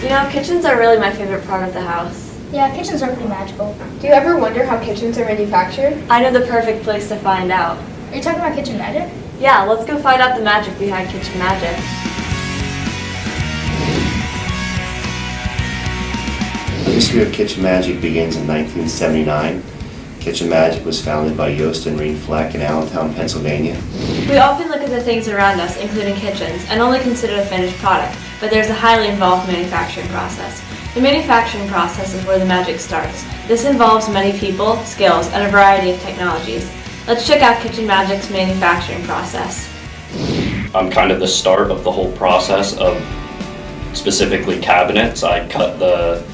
You know, kitchens are really my favorite part of the house. Yeah, kitchens are pretty magical. Do you ever wonder how kitchens are manufactured? I know the perfect place to find out. Are you talking about kitchen magic? Yeah, let's go find out the magic behind kitchen magic. The history of Kitchen Magic begins in 1979. Kitchen Magic was founded by Yost and Reen Fleck in Allentown, Pennsylvania. We often look at the things around us, including kitchens, and only consider the finished product, but there's a highly involved manufacturing process. The manufacturing process is where the magic starts. This involves many people, skills, and a variety of technologies. Let's check out Kitchen Magic's manufacturing process. I'm kind of the start of the whole process of specifically cabinets. I cut the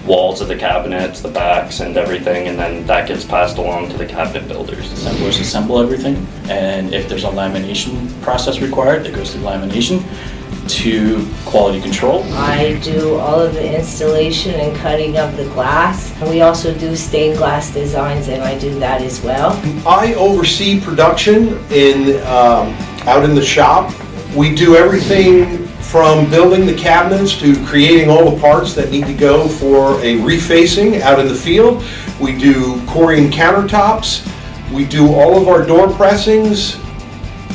walls of the cabinets, the backs and everything, and then that gets passed along to the cabinet builders. Assemblers assemble everything, and if there's a lamination process required, it goes through lamination to quality control. I do all of the installation and cutting of the glass. We also do stained glass designs, and I do that as well. I oversee production out in the shop. We do everything from building the cabinets to creating all the parts that need to go for a refacing out in the field. We do quarrying countertops. We do all of our door pressings.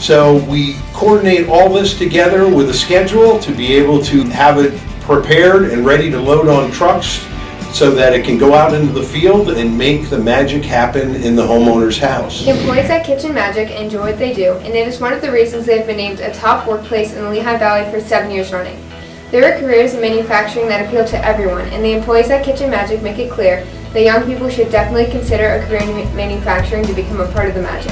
So we coordinate all this together with a schedule to be able to have it prepared and ready to load on trucks so that it can go out into the field and make the magic happen in the homeowner's house. The employees at Kitchen Magic enjoy what they do, and it is one of the reasons they've been named a top workplace in the Lehigh Valley for 7 years running. There are careers in manufacturing that appeal to everyone, and the employees at Kitchen Magic make it clear that young people should definitely consider a career in manufacturing to become a part of the magic.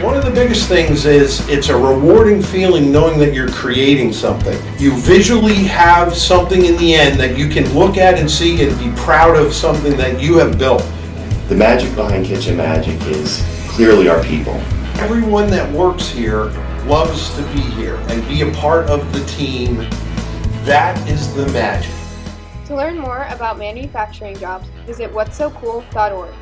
One of the biggest things is it's a rewarding feeling knowing that you're creating something. You visually have something in the end that you can look at and see and be proud of something that you have built. The magic behind Kitchen Magic is clearly our people. Everyone that works here loves to be here and be a part of the team. That is the magic. To learn more about manufacturing jobs, visit whatsocool.org.